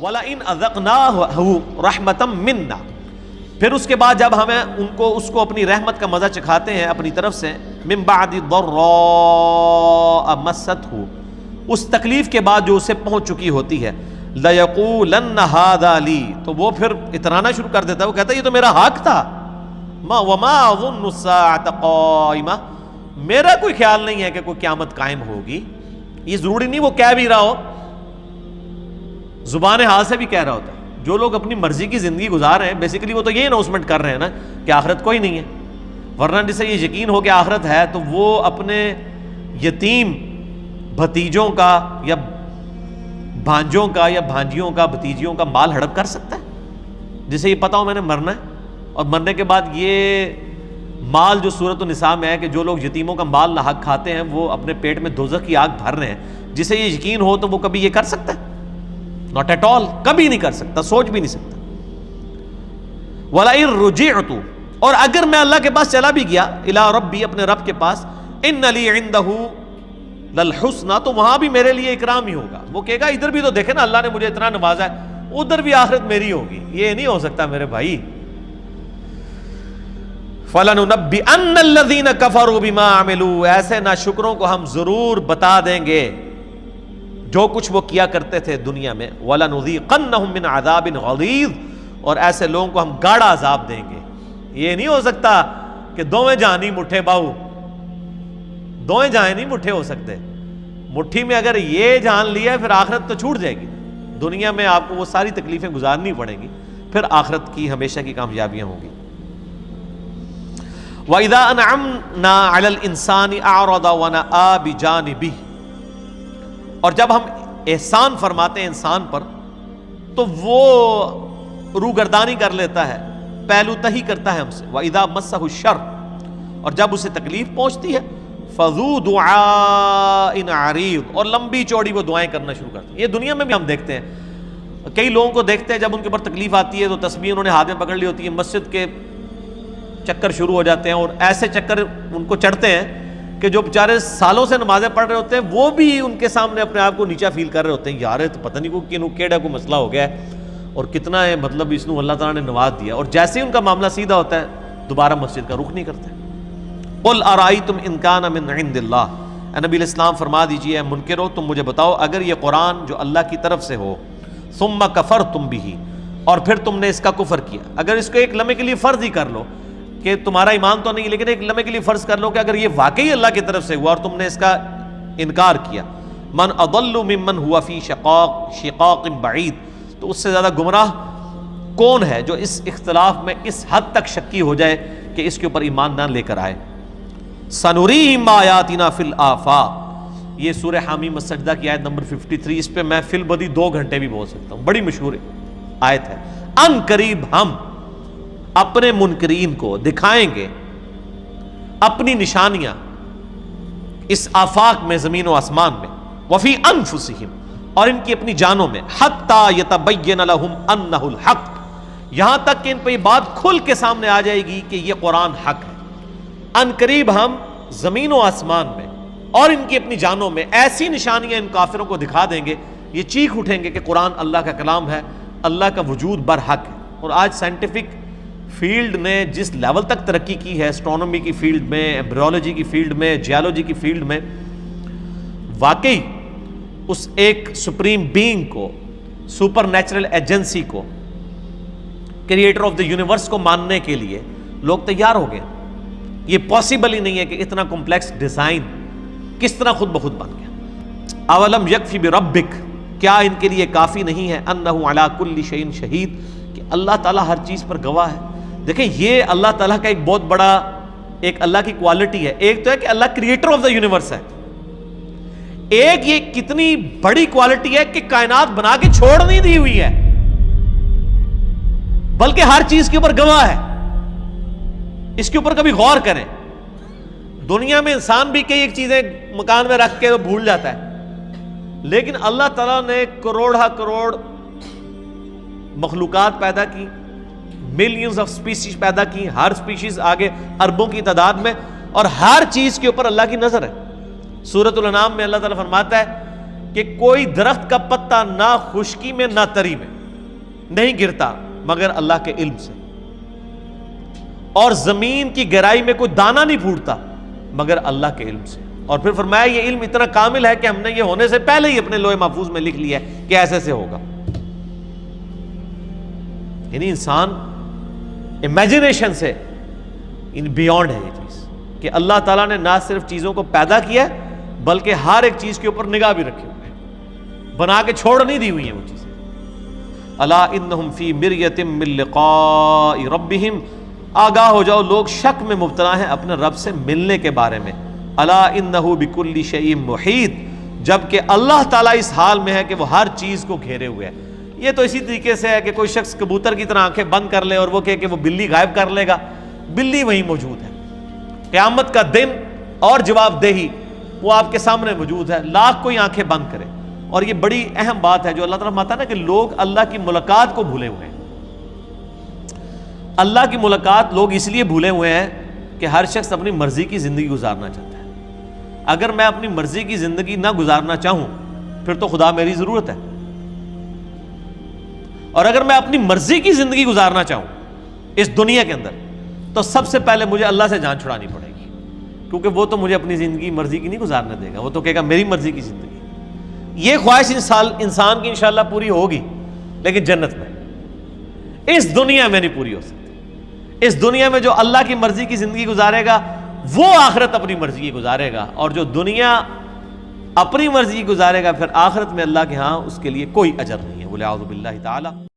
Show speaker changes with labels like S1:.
S1: وَلَئِنْ أَذَقْنَاهُ رَحْمَةً مِنَّا، پھر اس کے بعد جب ہمیں اس کو اپنی رحمت کا مزہ چکھاتے ہیں اپنی طرف سے، مِن بَعْدِ ضَرَّاءَ مَسَّتْهُ، اس تکلیف کے بعد جو اسے پہنچ چکی ہوتی ہے، لَيَقُولَنَّ هَذَا لِي، تو وہ پھر اترانا شروع کر دیتا ہے، وہ کہتا ہے یہ تو میرا حق تھا، وَمَا أَظُنُّ السَّاعَةَ قَائِمَةً، میرا کوئی خیال نہیں ہے کہ کوئی قیامت قائم ہوگی۔ یہ ضروری نہیں وہ کہہ بھی رہا ہو، زبان حال سے بھی کہہ رہا ہوتا ہے۔ جو لوگ اپنی مرضی کی زندگی گزار رہے ہیں بیسیکلی وہ تو یہ اناؤنسمنٹ کر رہے ہیں نا کہ آخرت کوئی نہیں ہے، ورنہ جسے یہ یقین ہو کہ آخرت ہے تو وہ اپنے یتیم بھتیجوں کا یا بھانجوں کا یا بھانجیوں کا بھتیجیوں کا مال ہڑپ کر سکتا ہے، جسے یہ پتا ہو میں نے مرنا ہے، اور مرنے کے بعد یہ مال جو سورۃ النساء میں ہے کہ جو لوگ یتیموں کا مال ناحق کھاتے ہیں وہ اپنے پیٹ میں دوزخ کی آگ بھر رہے ہیں، جسے یہ یقین ہو تو وہ کبھی یہ کر سکتا ہے؟ ناٹ ایٹ آل، کبھی نہیں کر سکتا، سوچ بھی نہیں سکتا۔ وَلَئِن رُجِعْتُ، اور اگر میں اللہ کے پاس چلا بھی گیا، اِلَىٰ رَبِّی، اپنے رب کے پاس، إِنَّ لِي عِندَهُ لَلْحُسْنَىٰ، تو وہاں بھی میرے لیے اکرام ہی ہوگا۔ وہ کہے گا ادھر بھی تو دیکھیں نا اللہ نے مجھے اتنا نوازا ہے، ادھر بھی آخرت میری ہوگی، یہ نہیں ہو سکتا میرے بھائی۔ فَلَنُنَبِّئَنَّ الَّذِينَ كَفَرُوا بِمَا عَمِلُوا، ایسے ناشکروں کو ہم ضرور بتا دیں گے جو کچھ وہ کیا کرتے تھے دنیا میں، وَلَنُذِيقَنَّهُم مِّنْ عَذَابٍ غَلِيظٍ، اور ایسے لوگوں کو ہم گاڑا عذاب دیں گے۔ یہ نہیں ہو سکتا کہ دوویں جہاں نہیں مٹھے باؤ، دوویں جہاں نہیں مٹھے ہو سکتے، مٹھی میں اگر یہ جان لیا پھر آخرت تو چھوٹ جائے گی، دنیا میں آپ کو وہ ساری تکلیفیں گزارنی پڑیں گی، پھر آخرت کی ہمیشہ کی کامیابیاں ہوں گی۔ وَإِذَا أَنْعَمْنَا عَلَى الْإِنسَانِ أَعْرَضَ وَنَأَىٰ بِجَانِبِهِ، اور جب ہم احسان فرماتے ہیں انسان پر تو وہ روگردانی کر لیتا ہے، پہلو تہی کرتا ہے ہم سے۔ وَإِذَا مَسَّهُ الشَّرُّ، اور جب اسے تکلیف پہنچتی ہے، فَذُو دُعَاءٍ عَرِيضٍ، اور لمبی چوڑی وہ دعائیں کرنا شروع کرتے ہیں۔ یہ دنیا میں بھی ہم دیکھتے ہیں، کئی لوگوں کو دیکھتے ہیں جب ان کے اوپر تکلیف آتی ہے تو تسبیح انہوں نے ہاتھ میں پکڑ لی ہوتی ہے، مسجد کے چکر شروع ہو جاتے ہیں، اور ایسے چکر ان کو چڑھتے ہیں کہ جو بیچارے سالوں سے نمازیں پڑھ رہے ہوتے ہیں وہ بھی ان کے سامنے اپنے آپ کو نیچا فیل کر رہے ہوتے ہیں، یار تو پتہ نہیں کوئی کیڑا کوئی مسئلہ ہو گیا ہے اور کتنا ہے مطلب اس کو اللہ تعالیٰ نے نواز دیا، اور جیسے ہی ان کا معاملہ سیدھا ہوتا ہے دوبارہ مسجد کا رخ نہیں کرتے۔ قُلْ أَرَأَيْتُمْ إِنْ كَانَ مِنْ عِنْدِ اللَّهِ، اے نبی علیہ السلام فرما دیجئے، اے منکرو تم مجھے بتاؤ اگر یہ قرآن جو اللہ کی طرف سے ہو، ثُمَّ كَفَرْتُمْ بِهِ، اور پھر تم نے اس کا کفر کیا، اگر اس کو ایک لمحے کے لیے فرض ہی کر لو کہ تمہارا ایمان تو نہیں لیکن ایک لمحے کے لیے فرض کر لو کہ اگر یہ واقعی اللہ کی طرف سے ہوا اور تم نے اس کا انکار کیا، من اضل ممن ہوا فی شقاق بعید، تو اس سے زیادہ گمراہ کون ہے جو اس اختلاف میں اس حد تک شکی ہو جائے کہ اس کے اوپر ایمان نہ لے کر آئے۔ سنریہم آیاتنا فی الآفاق، یہ سورہ حامیم السجدہ کی آیت نمبر 53، اس پہ میں فی البدی 2 گھنٹے بھی بول سکتا ہوں، بڑی مشہور آیت ہے۔ ان قریب ہم اپنے منکرین کو دکھائیں گے اپنی نشانیاں اس آفاق میں، زمین و آسمان میں، وفی انفسہم، اور ان کی اپنی جانوں میں، حتی یتبین لہم انہ الحق، یہاں تک کہ ان پہ یہ بات کھل کے سامنے آ جائے گی کہ یہ قرآن حق ہے۔ ان قریب ہم زمین و آسمان میں اور ان کی اپنی جانوں میں ایسی نشانیاں ان کافروں کو دکھا دیں گے، یہ چیخ اٹھیں گے کہ قرآن اللہ کا کلام ہے، اللہ کا وجود برحق ہے۔ اور آج سائنٹیفک فیلڈ نے جس لیول تک ترقی کی ہے، اسٹرانومی کی فیلڈ میں، ایمبریولوجی کی فیلڈ میں، جیولوجی کی فیلڈ میں، واقعی اس ایک سپریم بینگ کو، سپر نیچرل ایجنسی کو، کریٹر آف دا یونیورس کو ماننے کے لیے لوگ تیار ہو گئے۔ یہ پاسبل ہی نہیں ہے کہ اتنا کمپلیکس ڈیزائن کس طرح خود بخود بن گیا۔ اولم یکفی بربک، کیا ان کے لیے کافی نہیں ہے، انہ علی کل شیء شہید، کہ اللہ تعالیٰ ہر چیز پر گواہ ہے۔ دیکھیں یہ اللہ تعالیٰ کا ایک بہت بڑا، ایک اللہ کی کوالٹی ہے۔ ایک تو ہے کہ اللہ کریٹر آف دا یونیورس ہے، ایک یہ کتنی بڑی کوالٹی ہے کہ کائنات بنا کے چھوڑ نہیں دی ہوئی ہے بلکہ ہر چیز کے اوپر گواہ ہے۔ اس کے اوپر کبھی غور کریں، دنیا میں انسان بھی کئی ایک چیزیں مکان میں رکھ کے بھول جاتا ہے، لیکن اللہ تعالیٰ نے کروڑہ کروڑ مخلوقات پیدا کی، ملینز آف سپیشیز پیدا کی، ہر سپیشیز آگے اربوں کی تعداد میں، اور ہر چیز کے اوپر اللہ کی نظر ہے۔ سورۃ الانعام میں اللہ تعالیٰ فرماتا ہے کہ کوئی درخت کا پتا نہ خشکی میں نہ تری میں، نہیں گرتا مگر اللہ کے علم سے، اور زمین کی گہرائی میں کوئی دانہ نہیں پھوٹتا مگر اللہ کے علم سے۔ اور پھر فرمایا یہ علم اتنا کامل ہے کہ ہم نے یہ ہونے سے پہلے ہی اپنے لوح محفوظ میں لکھ لیا ہے کہ ایسے سے ہوگا۔ یعنی انسان امیجنیشن سے بیونڈ ہے یہ چیز کہ اللہ تعالیٰ نے نہ صرف چیزوں کو پیدا کیا ہے بلکہ ہر ایک چیز کے اوپر نگاہ بھی رکھی ہوئی ہے، بنا کے چھوڑ نہیں دی ہوئی ہیں وہ چیزیں۔ الا انہم فی مریۃ من لقاء ربہم، آگاہ ہو جاؤ لوگ شک میں مبتلا ہیں اپنے رب سے ملنے کے بارے میں۔ الا انہ بکل شیء محیط، جبکہ اللہ تعالیٰ اس حال میں ہے کہ وہ ہر چیز کو گھیرے ہوئے ہے۔ یہ تو اسی طریقے سے ہے کہ کوئی شخص کبوتر کی طرح آنکھیں بند کر لے اور وہ کہے کہ وہ بلی غائب کر لے گا، بلی وہیں موجود ہے۔ قیامت کا دن اور جواب دہی وہ آپ کے سامنے موجود ہے، لاکھ کوئی آنکھیں بند کرے۔ اور یہ بڑی اہم بات ہے جو اللہ تعالیٰ ماتا ہے نا کہ لوگ اللہ کی ملاقات کو بھولے ہوئے ہیں۔ اللہ کی ملاقات لوگ اس لیے بھولے ہوئے ہیں کہ ہر شخص اپنی مرضی کی زندگی گزارنا چاہتا ہے۔ اگر میں اپنی مرضی کی زندگی نہ گزارنا چاہوں پھر تو خدا میری ضرورت ہے، اور اگر میں اپنی مرضی کی زندگی گزارنا چاہوں اس دنیا کے اندر تو سب سے پہلے مجھے اللہ سے جان چھڑانی پڑے گی، کیونکہ وہ تو مجھے اپنی زندگی مرضی کی نہیں گزارنے دے گا، وہ تو کہے گا میری مرضی کی زندگی۔ یہ خواہش انسان کی انشاءاللہ پوری ہوگی لیکن جنت میں، اس دنیا میں نہیں پوری ہو سکتی۔ اس دنیا میں جو اللہ کی مرضی کی زندگی گزارے گا وہ آخرت اپنی مرضی کی گزارے گا، اور جو دنیا اپنی مرضی کی گزارے گا پھر آخرت میں اللہ کے ہاں اس کے لیے کوئی اجر نہیں ہے۔ وَلِعَوْذُ بِاللَّهِ تَعَالَى۔